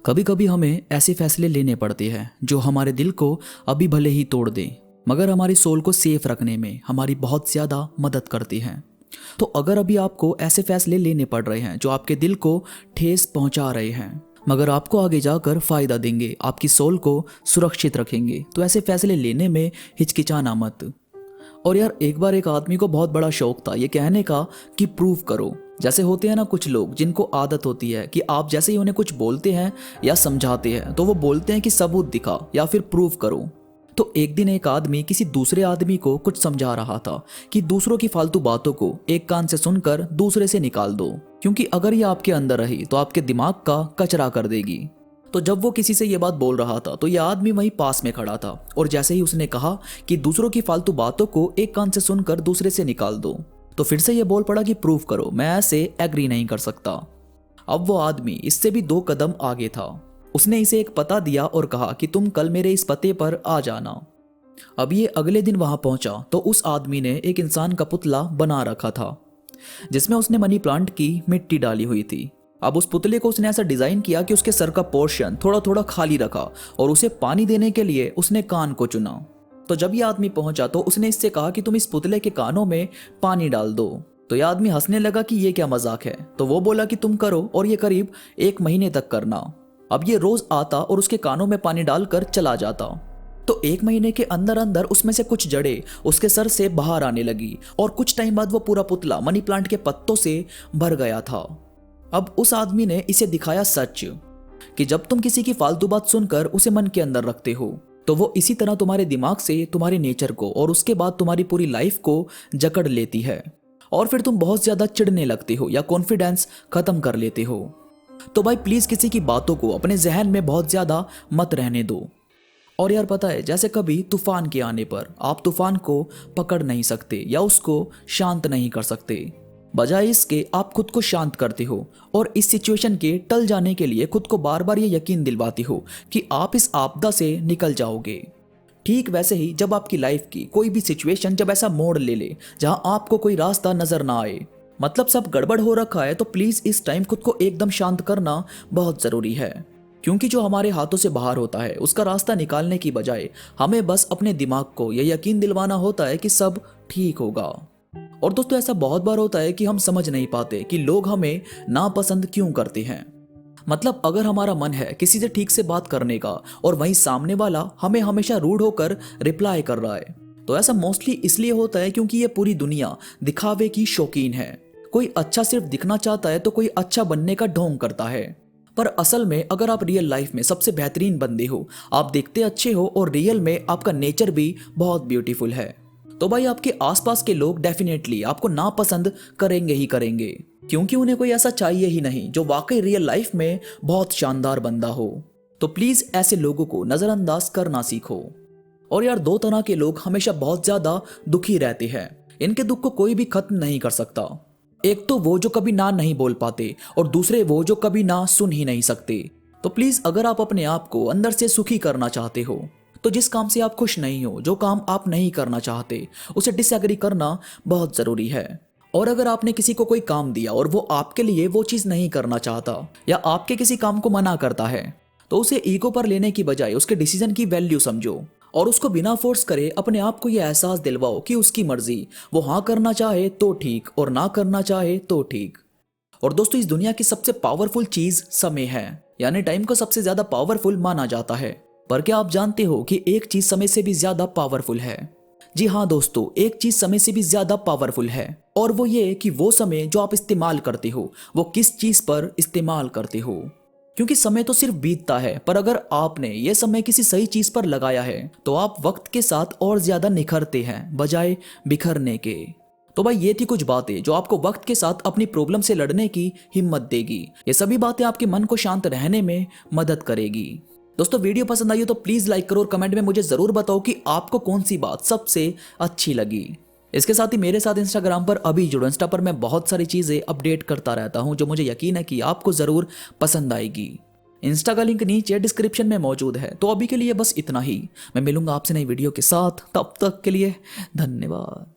कभी कभी हमें ऐसे फैसले लेने पड़ते हैं जो हमारे दिल को अभी भले ही तोड़ दें, मगर हमारी सोल को सेफ रखने में हमारी बहुत ज़्यादा मदद करती हैं। तो अगर अभी आपको ऐसे फैसले लेने पड़ रहे हैं जो आपके दिल को ठेस पहुंचा रहे हैं मगर आपको आगे जाकर फ़ायदा देंगे, आपकी सोल को सुरक्षित रखेंगे, तो ऐसे फैसले लेने में हिचकिचाना मत। और यार, एक बार एक आदमी को बहुत बड़ा शौक था ये कहने का कि प्रूव करो। जैसे होते हैं ना कुछ लोग जिनको आदत होती है कि आप जैसे ही उन्हें कुछ बोलते हैं या समझाते हैं तो वो बोलते हैं कि सबूत दिखा या फिर प्रूव करो। तो एक दिन एक आदमी किसी दूसरे आदमी को कुछ समझा रहा था कि दूसरों की फालतू बातों को एक कान से सुनकर दूसरे से निकाल दो, क्योंकि अगर ये आपके अंदर रही तो आपके दिमाग का कचरा कर देगी। तो जब वो किसी से ये बात बोल रहा था तो ये आदमी वहीं पास में खड़ा था, और जैसे ही उसने कहा कि दूसरों की फालतू बातों को एक कान से सुनकर दूसरे से निकाल दो, तो फिर से ये बोल पड़ा कि प्रूव करो, मैं ऐसे एग्री नहीं कर सकता। अब वो आदमी इससे भी 2 कदम आगे था। उसने इसे एक पता दिया और कहा कि तुम कल मेरे इस पते पर आ जाना। अब ये अगले दिन वहां पहुंचा तो उस आदमी ने एक इंसान का पुतला बना रखा था जिसमें उसने मनी प्लांट की मिट्टी डाली हुई थी। अब उस पुतले को उसने ऐसा डिजाइन किया कि उसके सर का पोर्शन थोड़ा थोड़ा खाली रखा और उसे पानी देने के लिए उसने कान को चुना। तो जब ये आदमी पहुंचा तो उसने इससे कहा कि तुम इस पुतले के कानों में पानी डाल दो। तो यह आदमी हंसने लगा कि ये क्या मजाक है। तो वो बोला कि तुम करो, और ये करीब 1 महीने तक करना। अब ये रोज आता और उसके कानों में पानी डालकर चला जाता। तो 1 महीने के अंदर अंदर उसमें से कुछ जड़ें उसके सर से बाहर आने लगी, और कुछ टाइम बाद वो पूरा पुतला मनी प्लांट के पत्तों से भर गया था। अब उस आदमी ने इसे दिखाया सच कि जब तुम किसी की फालतू बात सुनकर उसे मन के अंदर रखते हो तो वो इसी तरह तुम्हारे दिमाग से तुम्हारे नेचर को और उसके बाद तुम्हारी पूरी लाइफ को जकड़ लेती है, और फिर तुम बहुत ज्यादा चिढ़ने लगते हो या कॉन्फिडेंस खत्म कर लेते हो। तो भाई प्लीज किसी की बातों को अपने जहन में बहुत ज्यादा मत रहने दो। और यार पता है, जैसे कभी तूफान के आने पर आप तूफान को पकड़ नहीं सकते या उसको शांत नहीं कर सकते, बजाय इसके आप खुद को शांत करते हो और इस सिचुएशन के टल जाने के लिए खुद को बार बार ये यकीन दिलवाते हो कि आप इस आपदा से निकल जाओगे। ठीक वैसे ही जब आपकी लाइफ की कोई भी सिचुएशन जब ऐसा मोड़ ले ले जहां आपको कोई रास्ता नजर ना आए, मतलब सब गड़बड़ हो रखा है, तो प्लीज इस टाइम खुद को एकदम शांत करना बहुत जरूरी है। क्योंकि जो हमारे हाथों से बाहर होता है उसका रास्ता निकालने की बजाय हमें बस अपने दिमाग को यह यकीन दिलवाना होता है कि सब ठीक होगा। और दोस्तों, ऐसा बहुत बार होता है कि हम समझ नहीं पाते कि लोग हमें नापसंद क्यों करते हैं। मतलब अगर हमारा मन है किसी से ठीक से बात करने का और वहीं सामने वाला हमें हमेशा रूड होकर रिप्लाई कर रहा है, तो ऐसा मोस्टली इसलिए होता है क्योंकि ये पूरी दुनिया दिखावे की शौकीन है। कोई अच्छा सिर्फ दिखना चाहता है तो कोई अच्छा बनने का ढोंग करता है। पर असल में अगर आप रियल लाइफ में सबसे बेहतरीन बंदे हो, आप दिखते अच्छे हो और रियल में आपका नेचर भी बहुत ब्यूटीफुल है, तो भाई आपके आसपास के लोग डेफिनेटली आपको नापसंद करेंगे ही करेंगे, क्योंकि उन्हें कोई ऐसा चाहिए ही नहीं जो वाकई रियल लाइफ में बहुत शानदार बंदा हो। तो प्लीज ऐसे लोगों को नजरअंदाज करना सीखो। और यार, 2 तरह के लोग हमेशा बहुत ज्यादा दुखी रहते हैं, इनके दुख को कोई भी खत्म नहीं कर सकता। एक तो वो जो कभी ना नहीं बोल पाते, और दूसरे वो जो कभी ना सुन ही नहीं सकते। तो प्लीज अगर आप अपने आप को अंदर से सुखी करना चाहते हो तो जिस काम से आप खुश नहीं हो, जो काम आप नहीं करना चाहते, उसे डिसएग्री करना बहुत जरूरी है। और अगर आपने किसी को कोई काम दिया और वो आपके लिए वो चीज नहीं करना चाहता या आपके किसी काम को मना करता है, तो उसे ईगो पर लेने की बजाय उसके डिसीजन की वैल्यू समझो और उसको बिना फोर्स करे अपने आप को यह एहसास दिलवाओ कि उसकी मर्जी, वो हाँ करना चाहे तो ठीक और ना करना चाहे तो ठीक। और दोस्तों, इस दुनिया की सबसे पावरफुल चीज समय है, यानी टाइम को सबसे ज्यादा पावरफुल माना जाता है। पर क्या आप जानते हो कि एक चीज समय से भी ज्यादा पावरफुल है? जी हाँ दोस्तों, एक चीज समय से भी ज्यादा पावरफुल है, और वो ये कि वो समय जो आप इस्तेमाल करते हो वो किस चीज पर इस्तेमाल करते हो। क्योंकि समय तो सिर्फ बीतता है, पर अगर आपने ये समय किसी सही चीज पर लगाया है तो आप वक्त के साथ और ज्यादा निखरते हैं बजाय बिखरने के। तो भाई ये थी कुछ बातें जो आपको वक्त के साथ अपनी प्रॉब्लम से लड़ने की हिम्मत देगी। ये सभी बातें आपके मन को शांत रहने में मदद करेगी। दोस्तों, वीडियो पसंद आई हो तो प्लीज लाइक करो और कमेंट में मुझे जरूर बताओ कि आपको कौन सी बात सबसे अच्छी लगी। इसके साथ ही मेरे साथ इंस्टाग्राम पर अभी जुड़ो। इंस्टा पर मैं बहुत सारी चीजें अपडेट करता रहता हूं जो मुझे यकीन है कि आपको जरूर पसंद आएगी। इंस्टा का लिंक नीचे डिस्क्रिप्शन में मौजूद है। तो अभी के लिए बस इतना ही। मैं मिलूंगा आपसे नई वीडियो के साथ, तब तक के लिए धन्यवाद।